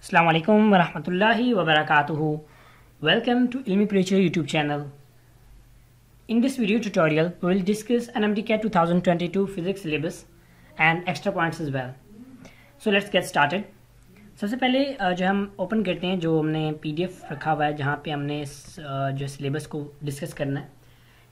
Assalamu alaikum wa rahmatullahi wa barakatuhu. Welcome to Ilmi Preacher YouTube channel. In this video tutorial, we will discuss NMTCAT 2022 physics syllabus and extra points as well. So let's get started. सबसे पहले जो हम open करते हैं, जो हमने PDF रखा हुआ है जहाँ पे हमने जो सिलेबस को डिस्कस करना है,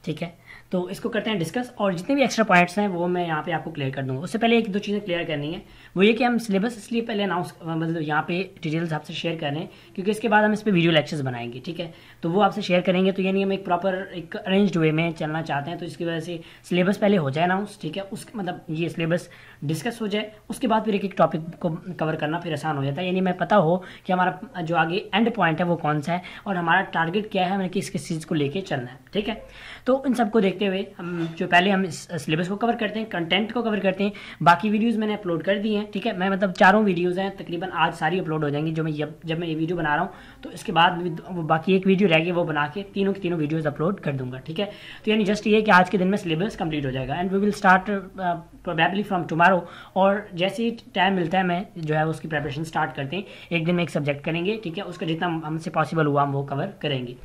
ठीक है। तो इसको करते हैं डिस्कस, और जितने भी एक्स्ट्रा पॉइंट्स हैं वो मैं यहाँ पे आपको क्लियर कर दूँगा। उससे पहले एक दो चीज़ें क्लियर करनी है, वो ये कि हम सिलेबस इसलिए पहले अनाउंस मतलब यहाँ पे डिटेल्स आपसे शेयर कर रहे हैं क्योंकि इसके बाद हम इस पर वीडियो लेक्चर्स बनाएंगे, ठीक है। तो वो आपसे शेयर करेंगे, तो यानी हम एक प्रॉपर एक अरेंज्ड वे में चलना चाहते हैं, तो इसकी वजह से सिलेबस पहले हो जाए अनाउंस, ठीक है। उसके मतलब ये सिलेबस डिस्कस हो जाए, उसके बाद फिर एक एक टॉपिक को कवर करना फिर आसान हो जाता है। यानी मैं पता हो कि हमारा जो आगे एंड पॉइंट है वो कौन सा है और हमारा टारगेट क्या है, हमें किस किस चीज़ को लेके चलना है, ठीक है। तो इन सबको देखते हुए हम जो पहले हम इस सिलेबस को कवर करते हैं, कंटेंट को कवर करते हैं। बाकी वीडियोज़ मैंने अपलोड कर दी हैं, ठीक है। मैं मतलब 4 वीडियोज़ हैं तकरीबन, आज सारी अपलोड हो जाएंगी। जो मैं जब मैं ये वीडियो बना रहा हूँ तो इसके बाद वो बाकी एक वीडियो रह गई, वो बना के तीनों की तीनों वीडियोज़ अपलोड कर दूंगा, ठीक है। तो यानी जस्ट ये कि आज के दिन में सिलेबस कंप्लीट हो जाएगा and we will start probably from tomorrow. और जैसे ही टाइम मिलता है मैं जो है उसकी प्रिपरेशन स्टार्ट करते हैं। एक दिन में एक सब्जेक्ट करेंगे, ठीक है। उसका जितना हमसे पॉसिबल हुआ हम वो कवर करेंगे।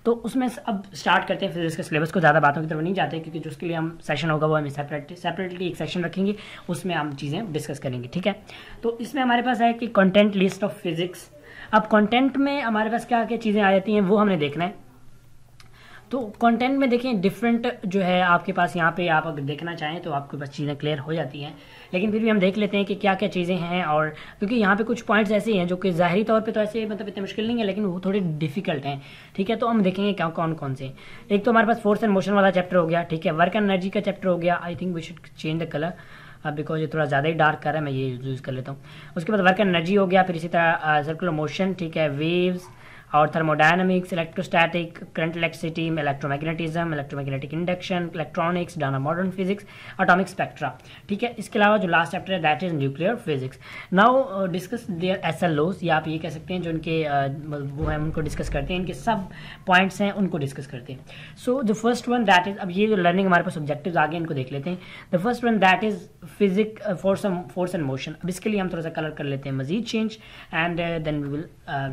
तो उसमें अब स्टार्ट करते हैं फिजिक्स के सिलेबस को। ज़्यादा बातों की तरफ नहीं जाते क्योंकि जो उसके लिए हम सेशन होगा वो हम सेपरेटली एक सेशन रखेंगे, उसमें हम चीज़ें डिस्कस करेंगे, ठीक है। तो इसमें हमारे पास है कि कंटेंट लिस्ट ऑफ फिजिक्स। अब कंटेंट में हमारे पास क्या क्या चीज़ें आ जाती हैं वो हमने देखना है। तो कंटेंट में देखें डिफरेंट जो है आपके पास, यहाँ पे आप अगर देखना चाहें तो आपके पास चीज़ें क्लियर हो जाती हैं, लेकिन फिर भी हम देख लेते हैं कि क्या क्या चीज़ें हैं। और क्योंकि यहाँ पे कुछ पॉइंट्स ऐसे हैं जो कि ज़ाहिरी तौर पे तो ऐसे मतलब इतने मुश्किल नहीं है, लेकिन वो थोड़े डिफिकल्ट हैं, ठीक है। तो हम देखेंगे क्या कौन कौन से। एक तो हमारे पास फोर्स एंड मोशन वाला चैप्टर हो गया, ठीक है। वर्क एंड एनर्जी का चैप्टर हो गया। I think we should change the colour because ये थोड़ा ज़्यादा ही डार्क कर रहा है, मैं ये यूज़ कर लेता हूँ। उसके बाद वर्क एंड एनर्जी हो गया, फिर इसी तरह सर्कुलर मोशन, ठीक है, वेव्स और thermodynamics, electrostatic, current electricity, electromagnetism, electromagnetic induction, electronics, डायना मॉडर्न फिजिक्स, एटॉमिक स्पेक्ट्रा, ठीक है। इसके अलावा जो लास्ट चैप्टर है that is nuclear physics. Now discuss there SLOs, या आप ये कह सकते हैं जो इनके वो हैं उनको डिस्कस करते हैं, इनके सब पॉइंट्स हैं उनको डिस्कस करते हैं। So the first one that is, अब ये जो लर्निंग हमारे पास ऑब्जेक्टिव्स आगे इनको देख लेते हैं। The first one that is physic force and motion. अब इसके लिए हम थोड़ा सा कलर कर लेते हैं मजीद change and then we will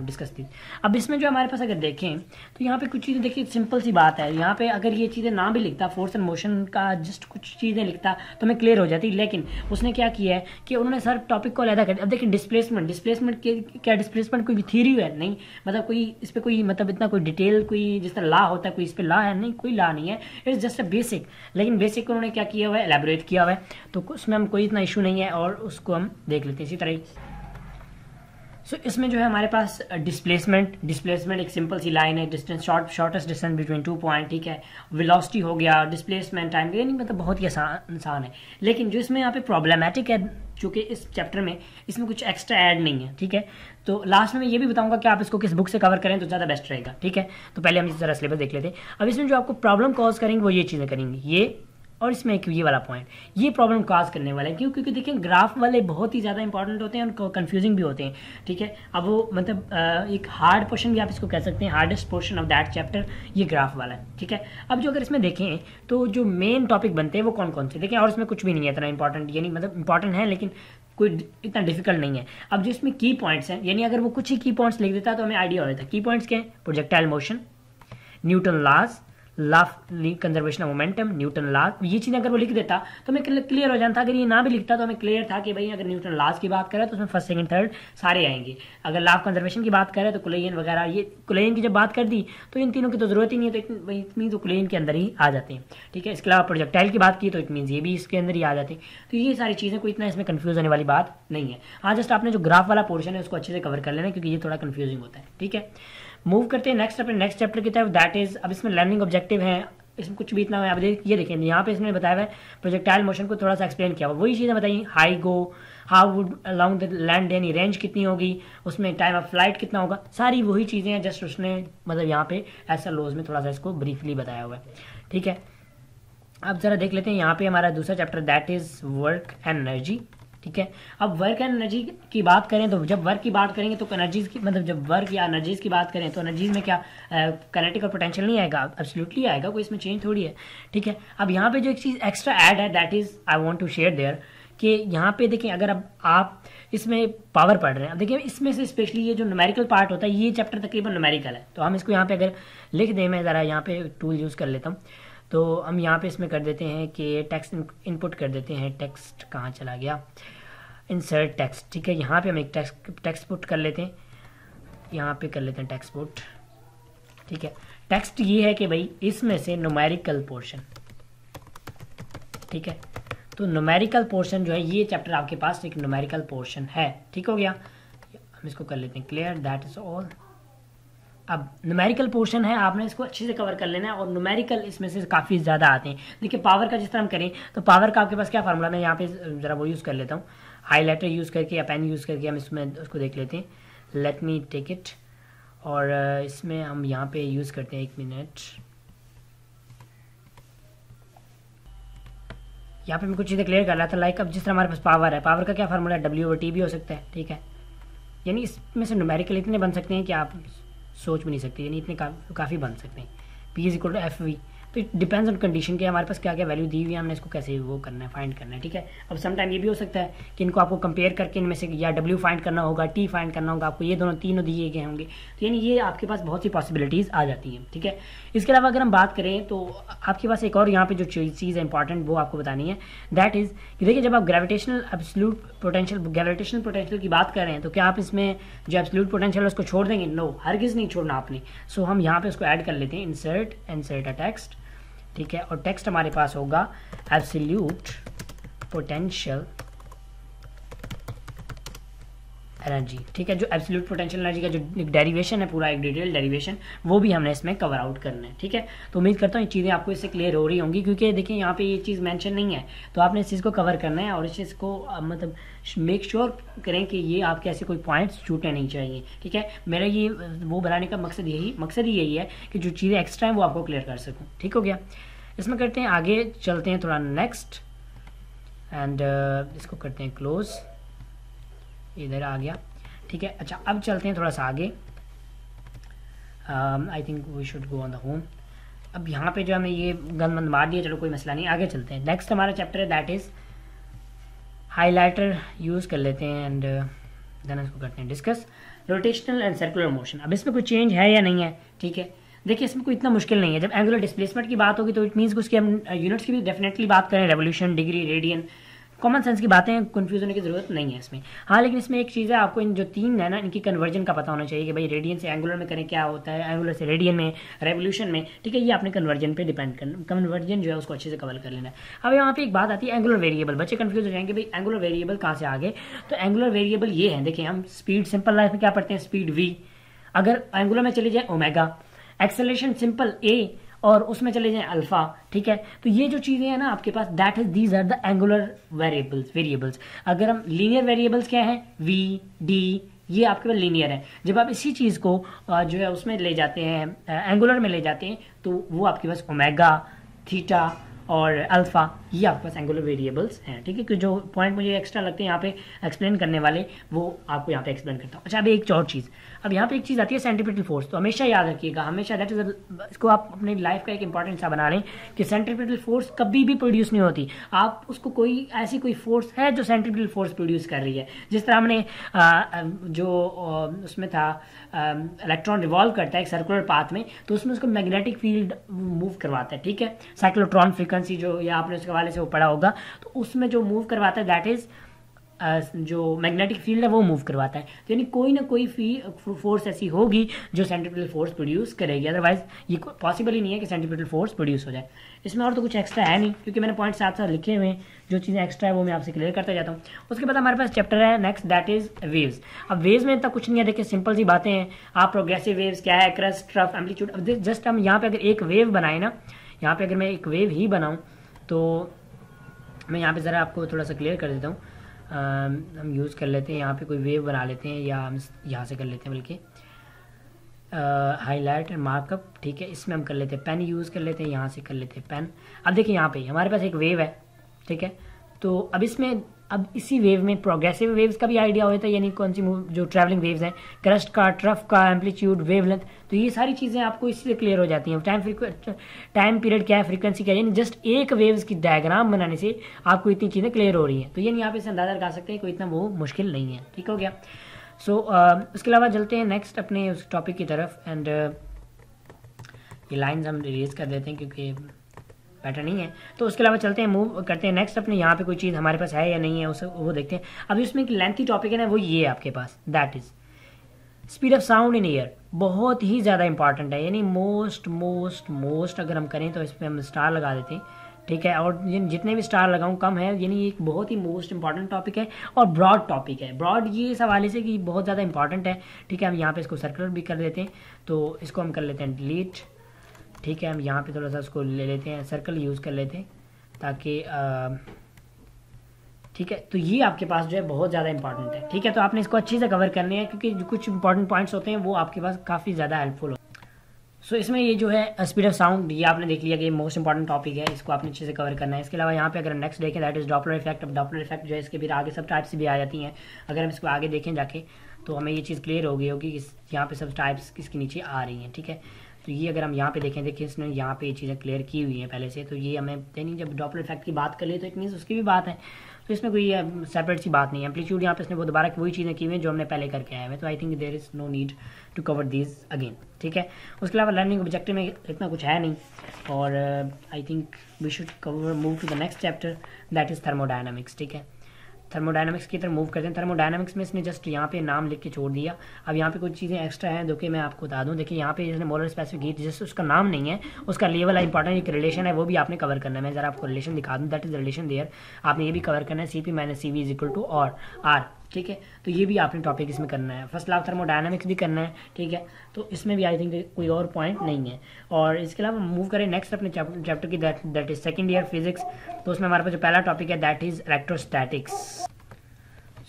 discuss this. अब इसमें जो हमारे पास अगर देखें तो यहाँ पे कुछ चीज़ें देखिए, सिंपल सी बात है। यहाँ पे अगर ये चीज़ें ना भी लिखता, फोर्स एंड मोशन का जस्ट कुछ चीज़ें लिखता तो हमें क्लियर हो जाती, लेकिन उसने क्या किया है कि उन्होंने सर टॉपिक को अलग कर दिया। अब देखिए डिस्प्लेसमेंट क्या डिस्प्लेसमेंट कोई थ्योरी है? नहीं, मतलब कोई इस पर कोई मतलब इतना कोई डिटेल कोई जिस तरह लॉ होता है कोई इस पर लॉ है? नहीं, कोई लॉ नहीं है, इट्स जस्ट अ बेसिक। लेकिन बेसिक उन्होंने क्या किया हुआ है, एलैबोरेट किया हुआ है, तो उसमें हम कोई इतना इशू नहीं है और उसको हम देख लेते हैं इसी तरह। सो इसमें जो है हमारे पास डिस्प्लेसमेंट एक सिंपल सी लाइन है, distance shortest distance between 2 point, ठीक है। वेलोसिटी हो गया, डिस्प्लेसमेंट टाइम, ये नहीं मतलब बहुत ही आसान है। लेकिन जो इसमें यहाँ पे प्रॉब्लमेटिक है चूँकि इस चैप्टर में इसमें कुछ एक्स्ट्रा ऐड नहीं है, ठीक है। तो लास्ट में मैं ये भी बताऊंगा कि आप इसको किस बुक से कवर करें तो ज़्यादा बेस्ट रहेगा, ठीक है। तो पहले हम इस तरह सिलेबस देख लेते हैं। अब इसमें जो आपको प्रॉब्लम कॉज करेंगे वो ये चीज़ें करेंगे, ये और इसमें एक ये वाला पॉइंट, ये प्रॉब्लम काज करने वाला है। क्यों? क्योंकि देखिए ग्राफ वाले बहुत ही ज़्यादा इंपॉर्टेंट होते हैं और कंफ्यूजिंग भी होते हैं, ठीक है। अब वो मतलब एक हार्ड पोर्शन भी आप इसको कह सकते हैं, hardest portion of that chapter ये ग्राफ वाला है, ठीक है। अब जो अगर इसमें देखें तो जो मेन टॉपिक बनते हैं वो कौन कौन से देखें, और इसमें कुछ भी नहीं है इतना इंपॉर्टेंट, यानी मतलब इंपॉर्टेंट है लेकिन कोई इतना डिफिकल्ट नहीं है। अब जो इसमें की पॉइंट्स हैं, यानी अगर वो कुछ ही की पॉइंट्स लिख देता तो हमें आइडिया हो जाता है। की पॉइंट्स क्या है? Projectile motion, Newton laws, law conservation of momentum, Newton laws, ये चीज़ अगर वो लिख देता तो हमें क्लियर हो जाता। अगर ये ना भी लिखता तो हमें क्लियर था कि भाई अगर न्यूटन लॉज की बात करें तो उसमें फर्स्ट सेकंड थर्ड सारे आएंगे। अगर लॉ ऑफ कंजर्वेशन की बात करें तो कुलेयन वगैरह, ये कुलेयन की जब बात कर दी तो इन तीनों की तो जरूरत ही नहीं है, तो इतनी तो कुलेयन के अंदर ही आ जाते हैं, ठीक है। इसके अलावा प्रोजेक्टाइल की बात की तो इट मीन्स ये भी इसके अंदर ही आ जाते हैं। तो ये सारी चीज़ें कोई इतना इसमें कन्फ्यूज होने वाली बात नहीं है। हाँ, जस्ट आपने जो ग्राफ वाला पोर्शन है उसको अच्छे से कवर कर लेना क्योंकि ये थोड़ा कन्फ्यूजिंग होता है, ठीक है। मूव करते हैं नेक्स्ट चैप्टर की तरफ, दैट इज, अब इसमें लर्निंग ऑब्जेक्टिव है, इसमें कुछ भी इतना है। अब ये देखें यहाँ पे इसमें बताया हुआ है प्रोजेक्टाइल मोशन को थोड़ा सा एक्सप्लेन किया हुआ, वही चीज़ें बताइए। High go, how would along the land, यानी रेंज कितनी होगी, उसमें टाइम ऑफ फ्लाइट कितना होगा, सारी वही चीज़ें हैं, जस्ट उसने मतलब यहाँ पे SLOs में थोड़ा सा इसको ब्रीफली बताया हुआ है, ठीक है। अब जरा देख लेते हैं यहाँ पे हमारा दूसरा chapter that is work and energy, ठीक है। अब वर्क एंड एनर्जी की बात करें तो जब वर्क की बात करेंगे तो एनर्जीज की मतलब जब वर्क या एनर्जीज की बात करें तो एनर्जीज में क्या काइनेटिक और पोटेंशियल नहीं आएगा? एब्सोल्युटली आएगा, कोई इसमें चेंज थोड़ी है, ठीक है। अब यहाँ पे जो एक चीज़ एक्स्ट्रा ऐड है that is I want to share there कि यहाँ पे देखें अगर अब आप इसमें पावर पढ़ रहे हैं, अब देखिए इसमें से स्पेशली ये जो न्यूमेरिकल पार्ट होता है ये चैप्टर तकरीबन न्यूमेरिकल है, तो हम इसको यहाँ पे अगर लिख दें, मैं ज़रा यहाँ पे टूल यूज़ कर लेता हूँ, तो हम यहाँ पे इसमें कर देते हैं कि टेक्स्ट इनपुट कर देते हैं। टेक्स्ट कहाँ चला गया, इंसर्ट टेक्स्ट, ठीक है। यहाँ पे हम एक टेक्स्ट पुट कर लेते हैं, यहाँ पे कर लेते हैं टेक्स्ट पुट, ठीक है। टेक्स्ट ये है कि भाई इसमें से न्यूमेरिकल पोर्शन, ठीक है। तो न्यूमेरिकल पोर्शन जो है ये चैप्टर आपके पास एक न्यूमेरिकल पोर्शन है, ठीक हो गया। हम इसको कर लेते हैं क्लियर, दैट इज ऑल। अब न्यूमेरिकल पोर्शन है, आपने इसको अच्छे से कवर कर लेना है, और न्यूमेरिकल इसमें से काफ़ी ज़्यादा आते हैं। देखिए पावर का जिस तरह हम करें तो पावर का आपके पास क्या फार्मूला, मैं यहाँ पे ज़रा वो यूज़ कर लेता हूँ, हाईलाइटर यूज़ करके या पेन यूज़ करके हम इसमें उसको देख लेते हैं। लेट मी टेक इट, और इसमें हम यहाँ पे यूज़ करते हैं, 1 मिनट, यहाँ पे मैं कुछ चीज़ें क्लियर कर रहा था। लाइक अब जिस तरह हमारे पास पावर है, पावर का क्या फार्मूला है, W/T भी हो सकता है, ठीक है। यानी इसमें से न्यूमेरिकल इतने बन सकते हैं कि आप सोच भी नहीं सकते, यानी इतने काफ़ी बन सकते हैं। P = FV, तो इट डिपेंड्स ऑन कंडीशन के हमारे पास क्या क्या वैल्यू दी हुई है, हमने इसको कैसे वो करना है, फाइंड करना है, ठीक है। अब सम टाइम ये भी हो सकता है कि इनको आपको कंपेयर करके इनमें से या W फाइंड करना होगा, T फाइंड करना होगा, आपको ये दोनों तीनों दिए गए होंगे, तो यानी ये आपके पास बहुत सी पॉसिबिलिटीज़ आ जाती हैं, ठीक है। इसके अलावा अगर हम बात करें तो आपके पास एक और यहाँ पे जो चीज़ है इंपॉर्टेंट वो आपको बतानी है, दैट इज़ कि देखिए जब आप ग्रेविटेशनल एब्सोल्यूट पोटेंशियल की बात कर रहे हैं तो क्या आप इसमें जो एब्सोल्यूट पोटेंशियल है उसको छोड़ देंगे? नो, हरगिज़ नहीं छोड़ना आपने। सो हम यहाँ पे उसको ऐड कर लेते हैं, इंसर्ट अ टेक्स्ट, ठीक है। और टेक्स्ट हमारे पास होगा एब्सोल्यूट पोटेंशियल एनर्जी, ठीक है। जो एब्सोल्यूट पोटेंशियल एनर्जी का जो डेरिवेशन है, पूरा एक डिटेल डेरिवेशन, वो भी हमने इसमें कवर आउट करना है, ठीक है। तो उम्मीद करता हूँ ये चीज़ें आपको इससे क्लियर हो रही होंगी, क्योंकि देखिए यहाँ पे ये चीज़ मेंशन नहीं है, तो आपने इस चीज़ को कवर करना है और इस चीज़ को मतलब मेक श्योर करें कि ये आपके ऐसे कोई पॉइंट्स छूटने नहीं चाहिए, ठीक है। मेरा ये वो बनाने का मकसद ही यही है कि जो चीज़ें एक्स्ट्रा हैं वो आपको क्लियर कर सकूँ, ठीक हो गया। इसमें करते हैं आगे, चलते हैं थोड़ा नेक्स्ट, एंड इसको करते हैं क्लोज, इधर आ गया, ठीक है। अच्छा अब चलते हैं थोड़ा सा आगे, I think we should go on the home. अब यहाँ पे जो हमें ये गन बंद मार दिया, चलो कोई मसला नहीं, आगे चलते हैं। नेक्स्ट हमारा चैप्टर है दैट इज़ हाईलाइटर यूज़ कर लेते हैं, एंड देन इसको करते हैं discuss rotational and circular motion. अब इसमें कोई चेंज है या नहीं है, ठीक है। देखिए इसमें कोई इतना मुश्किल नहीं है। जब एंगुलर डिस्प्लेसमेंट की बात होगी तो इट मीन्स उसकी हम यूनिट्स की भी डेफिनेटली बात करें, revolution, degree, radian, common sense की बातें, कंफ्यूज होने की जरूरत नहीं है इसमें। हाँ लेकिन इसमें एक चीज़ है, आपको इन जो तीन है ना इनकी कन्वर्जन का पता होना चाहिए कि भाई रेडियन से एंगुलर में करें क्या होता है, एंगुलर से रेडियन में, रेवोल्यूशन में, ठीक है। ये आपने कन्वर्जन पे डिपेंड करना, कन्वर्जन जो है उसको अच्छे से कवर कर लेना है। अब यहाँ पे एक बात आती है एंगुलर वेरिएबल, बच्चे कंफ्यूज हो जाएंगे भाई एंगुलर वेरिएबल कहाँ से आ गए। तो एंगुलर वेरिएबल ये है, देखिए हम स्पीड सिंपल लाइफ में क्या पढ़ते हैं, स्पीड v, अगर एंगुलर में चले जाए ओमेगा, एक्सेलरेशन सिंपल a, और उसमें चले जाएं अल्फा, ठीक है। तो ये जो चीज़ें हैं ना आपके पास, that is these are the angular variables. अगर हम लीनियर वेरिएबल्स क्या है, v, d, ये आपके पास लीनियर है। जब आप इसी चीज़ को जो है उसमें ले जाते हैं, एंगुलर में ले जाते हैं, तो वो आपके पास ओमेगा, थीटा और अल्फा, ये आपके पास एंगुलर वेरिएबल्स हैं, ठीक है। कि जो पॉइंट मुझे एक्स्ट्रा लगते हैं यहाँ पे एक्सप्लेन करने वाले, वो आपको यहाँ पे एक्सप्लेन करता हूँ। अच्छा अभी एक और चीज़, अब यहाँ पे एक चीज़ आती है सेंट्रीपिटल फोर्स, तो हमेशा याद रखिएगा, हमेशा दैट इज, इसको आप अपनी लाइफ का एक इंपॉर्टेंट सा बना लें कि सेंट्रीपिटल फोर्स कभी भी प्रोड्यूस नहीं होती। आप उसको कोई ऐसी कोई फोर्स है जो सेंट्रीपिटल फोर्स प्रोड्यूस कर रही है, जिस तरह हमने जो उसमें था इलेक्ट्रॉन रिवॉल्व करता है एक सर्कुलर पाथ में, तो उसमें उसको मैग्नेटिक फील्ड मूव करवाता है, ठीक है। साइक्लोट्रॉन फ्रीक्वेंसी जो या आपने उसके हवाले से वो पढ़ा होगा, तो उसमें जो मूव करवाता है दैट इज जो मैग्नेटिक फील्ड है वो मूव करवाता है। तो यानी कोई ना कोई फोर्स ऐसी होगी जो सेंट्रीपिटल फोर्स प्रोड्यूस करेगी, अदरवाइज ये पॉसिबल ही नहीं है कि सेंट्रीपिटल फोर्स प्रोड्यूस हो जाए। इसमें और तो कुछ एक्स्ट्रा है नहीं, क्योंकि मैंने पॉइंट साथ साथ लिखे हुए हैं, जो चीज़ें एक्स्ट्रा है वो मैं आपसे क्लियर करता जाता हूँ। उसके बाद हमारे पास चैप्टर है नेक्स्ट, दैट इज वेव्स। अब वेव्स में इतना कुछ नहीं है, देखिए सिंपल सी बातें हैं। आप प्रोग्रेसिव वेव्स क्या है, क्रस्ट, ट्रफ, एम्पलीट्यूड। अब जस्ट हम यहाँ पे अगर एक वेव बनाए ना, यहाँ पे अगर मैं एक वेव ही बनाऊँ तो मैं यहाँ पे ज़रा आपको थोड़ा सा क्लियर कर देता हूँ। हम यूज़ कर लेते हैं यहाँ पे कोई वेव बना लेते हैं, या हम यहाँ से कर लेते हैं बल्कि हाईलाइट एंड मार्कअप, ठीक है। इसमें हम कर लेते हैं पेन यूज़ कर लेते हैं, यहाँ से कर लेते हैं पेन। अब देखिए यहाँ पे हमारे पास एक वेव है, ठीक है। तो अब इसमें अब इसी वेव में प्रोग्रेसिव वेव्स का भी आइडिया होता है, यानी कौन सी जो ट्रैवलिंग वेव्स हैं, क्रस्ट का, ट्रफ का, एम्पलीट्यूड, वेवलेंथ, तो ये सारी चीज़ें आपको इसलिए क्लियर हो जाती हैं। टाइम पीरियड क्या है, फ्रीक्वेंसी क्या है, यानी जस्ट एक वेव्स की डायग्राम बनाने से आपको इतनी चीज़ें क्लियर हो रही हैं। तो यानी आप इसे अंदाजा लगा सकते हैं, कोई इतना वो मुश्किल नहीं है। ठीक हो गया। सो उसके अलावा चलते हैं नेक्स्ट अपने उस टॉपिक की तरफ। एंड ये लाइन्स हम रिलीज कर देते हैं क्योंकि बेटर नहीं है। तो उसके अलावा चलते हैं, मूव करते हैं नेक्स्ट अपने। यहाँ पे कोई चीज़ हमारे पास है या नहीं है उसे वो देखते हैं। अब इसमें एक लेंथी टॉपिक है ना, वो ये है आपके पास, that is speed of sound in air. बहुत ही ज़्यादा इंपॉर्टेंट है, यानी मोस्ट अगर हम करें तो इस पर हम स्टार लगा देते हैं। ठीक है, और जितने भी स्टार लगाऊं कम है, यानी एक बहुत ही मोस्ट इंपॉर्टेंट टॉपिक है और ब्रॉड टॉपिक है। ब्रॉड ये इस हवाले से कि बहुत ज़्यादा इंपॉर्टेंट है। ठीक है, हम यहाँ पे इसको सर्कुलर भी कर देते हैं, तो इसको हम कर लेते हैं डिलीट। ठीक है, हम यहाँ पे थोड़ा सा उसको ले लेते हैं, सर्कल यूज़ कर लेते हैं ताकि ठीक है, तो ये आपके पास जो है बहुत ज़्यादा इंपॉर्टेंट है। ठीक है, तो आपने इसको अच्छी से कवर करने हैं क्योंकि जो कुछ इंपॉर्टेंट पॉइंट्स होते हैं वो आपके पास काफ़ी ज़्यादा हेल्पफुल हो। सो इसमें ये जो है स्पीड ऑफ साउंड, ये आपने देख लिया कि ये मोस्ट इंपॉर्टेंट टॉपिक है, इसको आपने अच्छे से कवर करना है। इसके अलावा यहाँ पे अगर नेक्स्ट देखें दैट इज डॉपलर इफेक्ट। अब डॉपलर इफेक्ट जो है इसके फिर आगे सब टाइप्स भी आ जाती हैं। अगर हम इसको आगे देखें जाके तो हमें ये चीज़ क्लियर हो गई होगी कि यहाँ पे सब टाइप्स किसके नीचे आ रही हैं। ठीक है, तो ये अगर हम यहाँ पे देखें, देखिए इसने यहाँ पे ये चीज़ें क्लियर की हुई हैं पहले से, तो ये हमें यानी जब डॉपलर इफेक्ट की बात कर लिए तो इट मीन्स उसकी भी बात है, तो इसमें कोई सेपरेट सी बात नहीं है। एम्पलीट्यूड यहाँ पे इसने वो दोबारा वही चीज़ें की हुई हैं जो हमने पहले करके आए हैं, तो I think there is no need to cover these again. ठीक है, उसके अलावा लर्निंग ऑब्जेक्टिव में इतना कुछ है नहीं, और I think we should cover move to the next chapter that is thermodynamics. ठीक है, थर्मोडायनामिक्स की तरफ मूव करते हैं। थर्मोडायनामिक्स में इसने जस्ट यहाँ पे नाम लिख के छोड़ दिया। अब यहाँ पे कुछ चीज़ें एक्स्ट्रा हैं जो कि मैं आपको बता दूँ। देखिए यहाँ पे इसने मोलर स्पेसिफिक हीट, जस्ट उसका नाम नहीं है, उसका लेवल है इंपॉर्टेंट, एक रिलेशन है, वो भी आपने कवर करना है। मैं ज़रा आपको रिलेशन दिखा दूँ, दैट इज रिलेशन देयर, आपने ये भी कवर करना है, CP - CV is equal to और आर। ठीक है, तो ये भी आपने टॉपिक इसमें करना है। फर्स्ट लॉ ऑफ थर्मोडायनामिक्स भी करना है। ठीक है, तो इसमें भी आई थिंक कोई और पॉइंट नहीं है। और इसके अलावा मूव करें नेक्स्ट अपने चैप्टर की, that is second year physics. तो उसमें हमारे पास जो पहला टॉपिक है दैट इज इलेक्ट्रोस्टैटिक्स।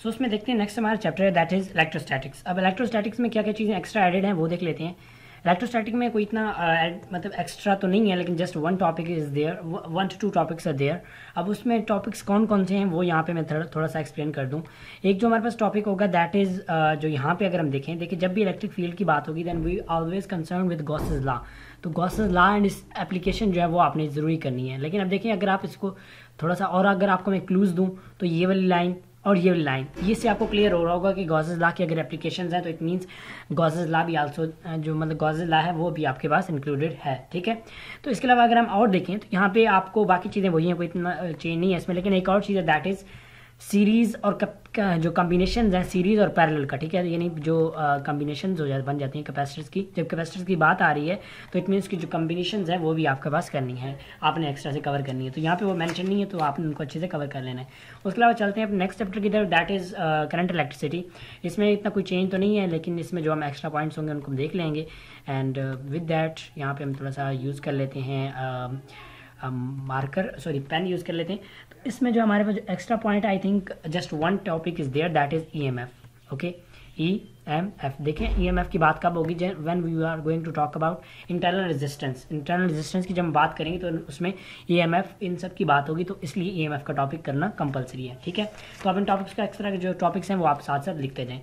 सो उसमें देखते हैं नेक्स्ट हमारा चैप्टर है दैट इज इलेक्ट्रोस्टैटिक्स। अब इलेक्ट्रोस्टैटिक्स में क्या क्या चीज़ें एक्स्ट्रा एडेड हैं वो देख लेते हैं। इलेक्ट्रोस्टैटिक में कोई इतना मतलब एक्स्ट्रा तो नहीं है, लेकिन just one topic is there, 1 to 2 topics are there. अब उसमें टॉपिक्स कौन कौन से हैं वो यहाँ पे मैं थोड़ा सा एक्सप्लेन कर दूँ। एक जो हमारे पास टॉपिक होगा दैट इज़ जो यहाँ पे अगर हम देखें, देखिए जब भी इलेक्ट्रिक फील्ड की बात होगी then we always concern with Gauss's law. तो गॉसेस लॉ एंड इस एप्लीकेशन जो है वो आपने ज़रूरी करनी है। लेकिन अब देखिए अगर आप इसको थोड़ा सा और अगर आपको मैं क्लूज़ दूँ तो ये वाली लाइन और ये वाली लाइन, ये से आपको क्लियर हो रहा होगा कि गॉसेस लॉ की अगर एप्लीकेशंस हैं तो इट मींस गॉसेस लॉ भी आल्सो जो मतलब गॉसेस लॉ है वो भी आपके पास इंक्लूडेड है। ठीक है, तो इसके अलावा अगर हम और देखें तो यहाँ पे आपको बाकी चीज़ें वही हैं, कोई इतना चेंज नहीं है इसमें। लेकिन एक और चीज़ है दैट इज़ सीरीज़ और जो कॉम्बिनेशन हैं सीरीज़ और पैरेलल का। ठीक है, यानी जो कॉम्बिनेशन बन जाती हैं कैपेसिटर्स की, जब कैपेसिटर्स की बात आ रही है तो इट मीन्स की जो कॉम्बिनेशन है वो भी आपके पास करनी है, आपने एक्स्ट्रा से कवर करनी है। तो यहाँ पे वो मेंशन नहीं है, तो आपने उनको अच्छे से कवर कर लेना है। उसके अलावा चलते हैं अपने नेक्स्ट चैप्टर की तरफ दैट इज़ करंट इलेक्ट्रिसिटी। इसमें इतना कोई चेंज तो नहीं है, लेकिन इसमें जो हम एक्स्ट्रा पॉइंट्स होंगे उनको हम देख लेंगे। एंड विद दैट यहाँ पर हम थोड़ा सा यूज़ कर लेते हैं पेन यूज़ कर लेते हैं। तो इसमें जो हमारे पास extra point I think just one topic is there that is EMF। Okay, EMF देखें, EMF की बात कब होगी, when we are going to talk about internal resistance. Internal resistance की जब हम बात करेंगे तो उसमें EMF इन सब की बात होगी, तो इसलिए EMF का टॉपिक करना कंपलसरी है। ठीक है, तो आप इन टॉपिक्स का एक्स्ट्रा जो टॉपिक्स हैं वो आप साथ साथ लिखते जाएँ।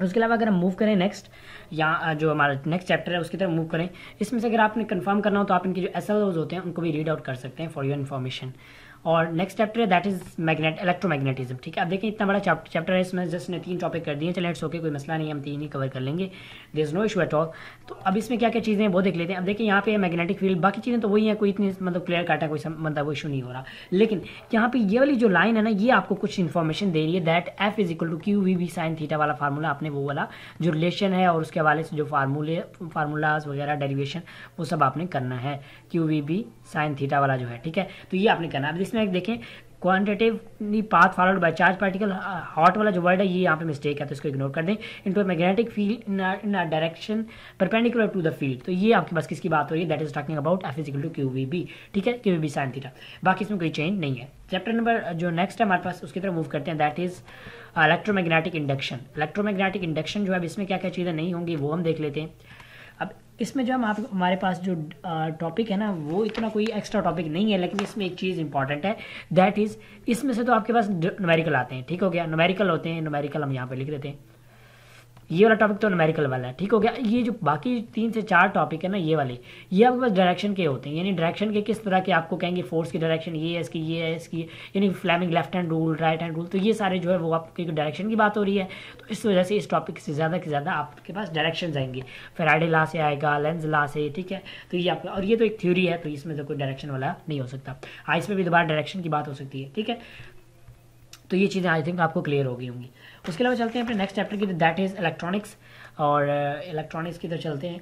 उसके अलावा अगर हम मूव करें नेक्स्ट, या जो हमारा नेक्स्ट चैप्टर है उसकी तरफ मूव करें, इसमें से अगर आपने कंफर्म करना हो तो आप इनके जो SLOs होते हैं उनको भी रीड आउट कर सकते हैं फॉर योर इन्फॉर्मेशन। और नेक्स्ट चैप्टर है दैट इज इलेक्ट्रोमैग्नेटिज्म। ठीक है, अब देखिए इतना बड़ा चैप्टर है, इसमें जस्ट ने 3 टॉपिक कर दिए, चलिए इट्स ओके, कोई मसला नहीं, हम 3 ही कवर कर लेंगे, there is no issue at all. तो अब इसमें क्या क्या चीज़ें हैं वो देख लेते हैं। अब देखिए यहाँ पे मैग्नेटिक फील्ड, बाकी चीज़ें तो वही है, कोई इतनी मतलब क्लियर कट है, कोई मतलब वो इशू नहीं हो रहा। लेकिन यहाँ पे ये वाली जो लाइन है ना, ये आपको कुछ इन्फॉर्मेशन दे रही है that F is equal to QVB sin theta वाला फार्मूला, आपने वो वाला जो रिलेशन है और उसके हवाले से जो फार्मूलाज वगैरह डेरिवेशन वो सब आपने करना है, QVB sin थीटा वाला जो है। ठीक है, तो ये आपने करना है। अब इसमें देखें quantitatively path followed by charge particle, hot वाला जो वर्ड है ये यहाँ पे मिस्टेक है, तो इसको इग्नोर कर दें। Into magnetic field in a direction perpendicular to the field, तो ये आपके पास किसकी बात हो रही है, that is talking about F is equal to QVB। ठीक है, QVB sin थीटा, बाकी इसमें कोई चेंज नहीं है। चैप्टर नंबर जो नेक्स्ट है हमारे पास उसकी तरफ मूव करते हैं that is electromagnetic induction. Electromagnetic induction जो है इसमें क्या क्या चीज़ें नहीं होंगी वो हम देख लेते हैं। अब इसमें जो हमारे पास जो टॉपिक है ना वो इतना कोई एक्स्ट्रा टॉपिक नहीं है, लेकिन इसमें एक चीज़ इंपॉर्टेंट है, दैट इज़ इसमें से तो आपके पास न्यूमेरिकल आते हैं, ठीक हो गया, न्यूमेरिकल होते हैं, न्यूमेरिकल हम यहाँ पे लिख देते हैं, ये वाला टॉपिक तो न्यूमेरिकल वाला है, ठीक हो गया। ये जो बाकी 3 से 4 टॉपिक है ना ये वाले, ये आपके पास डायरेक्शन के होते हैं, यानी डायरेक्शन के किस तरह के आपको कहेंगे, फोर्स की डायरेक्शन ये है इसकी, ये है इसकी, यानी Fleming left hand rule, right hand rule, तो ये सारे जो है वो आपकी डायरेक्शन की बात हो रही है। तो इस वजह से इस टॉपिक से ज़्यादा आपके पास डायरेक्शन आएंगे, फैराडे लॉ से आएगा, लेंज लॉ से, ठीक है। तो ये आपका, और ये तो एक थ्योरी है, तो इसमें तो कोई डायरेक्शन वाला नहीं हो सकता। हाँ, इसमें भी दोबारा डायरेक्शन की बात हो सकती है, ठीक है। तो ये चीज़ें आई थिंक आपको क्लियर हो गई होंगी। उसके अलावा चलते हैं अपने नेक्स्ट चैप्टर की, दैट इज़ इलेक्ट्रॉनिक्स, और इलेक्ट्रॉनिक्स की तरफ चलते हैं।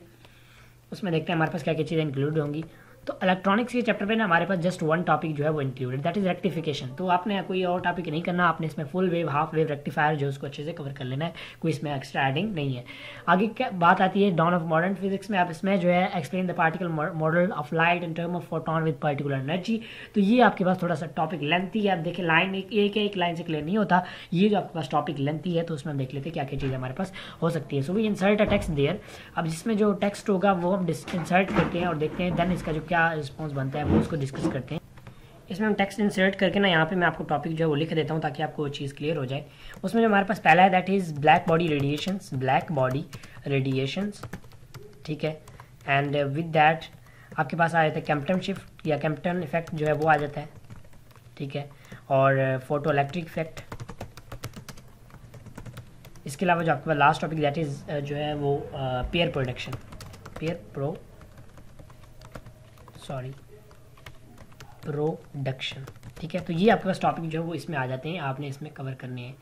उसमें देखते हैं हमारे पास क्या क्या चीज़ें इंक्लूड होंगी। तो इलेक्ट्रॉनिक्स के चैप्टर पे ना हमारे पास जस्ट 1 टॉपिक जो है वो इंक्लूडेड, दैट इज रेक्टिफिकेशन। तो आपने कोई और टॉपिक नहीं करना, आपने इसमें full wave, half wave, rectifier जो उसको अच्छे से कवर कर लेना है, कोई इसमें एक्स्ट्रा एडिंग नहीं है। आगे क्या बात आती है डाउन ऑफ मॉडर्न फिजिक्स में, आप इसमें जो है explain the particle model of light in term of photon with particular energy. तो ये आपके पास थोड़ा सा टॉपिक लेंथी है। आप देखिए लाइन एक लाइन से क्लियर नहीं होता, ये जो आपके पास टॉपिक लेंथी है, तो उसमें हम देख लेते हैं क्या क्या चीज़ हमारे पास हो सकती है। So we insert a text there, अब जिसमें जो टेक्स्ट होगा वो हम इंसर्ट करते हैं और देखते हैं, देन इसका जो क्या रिस्पॉन्स बनता है वो उसको डिस्कस करते हैं। इसमें हम टेक्स्ट इंसर्ट करके ना यहाँ पे मैं आपको टॉपिक जो है वो लिख देता हूँ ताकि आपको वो चीज़ क्लियर हो जाए। उसमें जो हमारे पास पहला है that is black body radiations, ठीक है। एंड विद दैट आपके पास आ जाता है कैम्पटन शिफ्ट या कैम्पटन इफेक्ट जो है वो आ जाता है, ठीक है, और फोटो इलेक्ट्रिक इफेक्ट। इसके अलावा जो आपके पास लास्ट टॉपिक दैट इज़ जो है वो पेयर प्रोडक्शन, प्रोडक्शन, ठीक है। तो ये आपके पास टॉपिक जो है वो इसमें आ जाते हैं, आपने इसमें कवर करने हैं।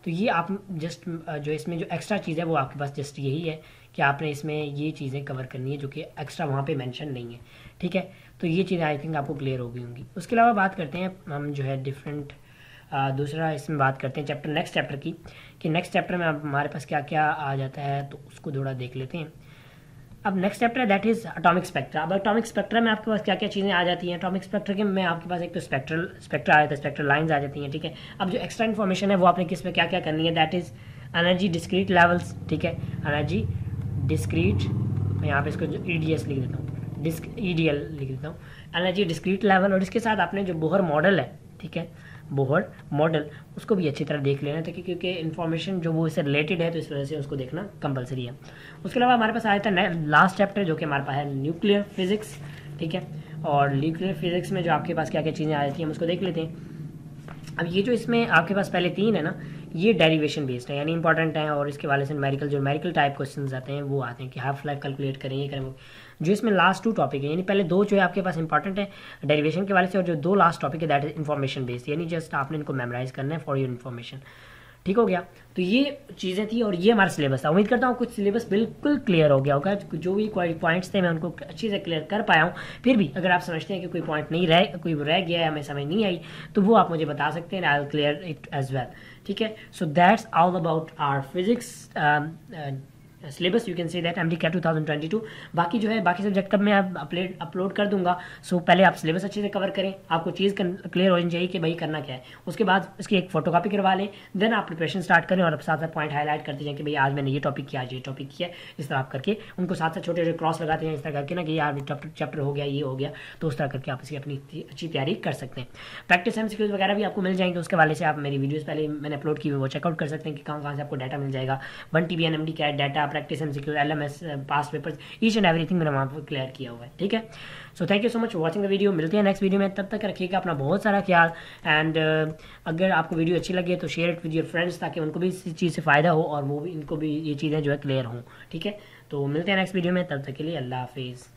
तो ये आप जस्ट जो इसमें जो एक्स्ट्रा चीज़ है वो आपके पास जस्ट यही है कि आपने इसमें ये चीज़ें कवर करनी है जो कि एक्स्ट्रा वहाँ पे मेंशन नहीं है, ठीक है। तो ये चीज़ें आई थिंक आपको क्लियर हो गई होंगी। उसके अलावा बात करते हैं हम जो है डिफरेंट दूसरा इसमें बात करते हैं चैप्टर, नेक्स्ट चैप्टर की, कि नेक्स्ट चैप्टर में हमारे पास क्या क्या आ जाता है, तो उसको थोड़ा देख लेते हैं। अब नेक्स्ट चैप्टर है दैट इज एटॉमिक स्पेक्ट्रा। अब एटॉमिक स्पेक्ट्रा में आपके पास क्या क्या चीज़ें आ जाती हैं, एटॉमिक स्पेक्ट्रा के में आपके पास एक तो स्पेक्ट्रा आ जाता है, स्पेक्ट्रल लाइंस आ जाती हैं, ठीक है। अब जो एक्स्ट्रा इन्फॉर्मेशन है वो आपने किस में क्या क्या करनी है, that is energy discrete levels, ठीक है, एनर्जी डिस्क्रीट, मैं यहाँ पे इसको EDS लिख देता हूँ, EDL लिख देता हूँ, एनर्जी डिस्क्रीट लेवल। और इसके साथ आपने जो बोहर मॉडल है, ठीक है, बोहर मॉडल, उसको भी अच्छी तरह देख लेना था क्योंकि इन्फॉर्मेशन जो वो इससे रिलेटेड है, तो इस वजह से उसको देखना कंपलसरी है। उसके अलावा हमारे पास आया था लास्ट चैप्टर जो कि हमारे पास है न्यूक्लियर फिजिक्स, ठीक है। और न्यूक्लियर फिजिक्स में जो आपके पास क्या क्या चीज़ें आ जाती हैं हम उसको देख लेते हैं। अब ये जो इसमें आपके पास पहले 3 है ना, ये डेरिवेशन बेस्ड है, यानी इंपॉर्टेंट है, और इसके वाले से न्यूमेरिकल टाइप क्वेश्चंस आते हैं, वो आते हैं कि हाफ लाइफ कैलकुलेट करें, ये करें। जो इसमें लास्ट 2 टॉपिक है, यानी पहले 2 जो है आपके पास इंपॉर्टेंट है डेरिवेशन के वाले से, और जो 2 लास्ट टॉपिक है दैट इज इन्फॉर्मेशन बेस्ड, यानी जस्ट आपने इनको मेमोराइज करना है फॉर योर इन्फॉर्मेशन, ठीक हो गया। तो ये चीज़ें थी और ये हमारा सिलेबस था। उम्मीद करता हूँ कुछ सिलेबस बिल्कुल क्लियर हो गया होगा, जो भी कोई पॉइंट्स थे मैं उनको अच्छे से क्लियर कर पाया हूँ। फिर भी अगर आप समझते हैं कि कोई पॉइंट नहीं कोई रह गया है, हमें समझ नहीं आई, तो वो आप मुझे बता सकते हैं, I will clear it as well, ठीक है। So that's all about our physics syllabus, you can say that MDCAT 2022। बाकी जो है बाकी सब्जेक्ट कब मैं अपलोड कर दूंगा। सो पहले आप सिलेबस अच्छे से कवर करें, आपको चीज़ क्लियर होनी चाहिए कि भाई करना क्या है। उसके बाद इसकी एक फोटोकॉपी करवा लें, देन आप प्रिपरेशन स्टार्ट करें और साथ साथ पॉइंट हाईलाइट करते जाएं कि भाई आज मैंने ये टॉपिक किया, आज ये टॉपिक किया, इस तरह आप करके उनको साथ साथ छोटे छोटे क्रॉस लगाते हैं इस तरह करके ना कि यार चैप्टर हो गया, ये हो गया, तो उस तरह करके आप इसकी अपनी अच्छी तैयारी कर सकते हैं। प्रैक्टिस MCQs वगैरह भी आपको मिल जाएंगे, उसके वाले से आप मेरी वीडियोज़ पहले मैंने अपलोड की हुई वो चेकआउट कर सकते हैं कि कहाँ से आपको डाटा मिल जाएगा। 1 TB MDCAT data, practice MCQs, LMS, past papers, each and everything मैंने वहाँ पर क्लियर किया हुआ है, ठीक है। So thank you so much for watching the video. मिलते हैं नेक्स्ट वीडियो में, तब तक रखिएगा अपना बहुत सारा ख्याल। एंड अगर आपको वीडियो अच्छी लगे तो share it with your friends ताकि उनको भी इस चीज़ से फ़ायदा हो और वो भी इनको भी ये चीज़ें जो है क्लियर हों, ठीक है। तो मिलते हैं नेक्स्ट वीडियो में, तब तक के लिए अल्लाह हाफिज़।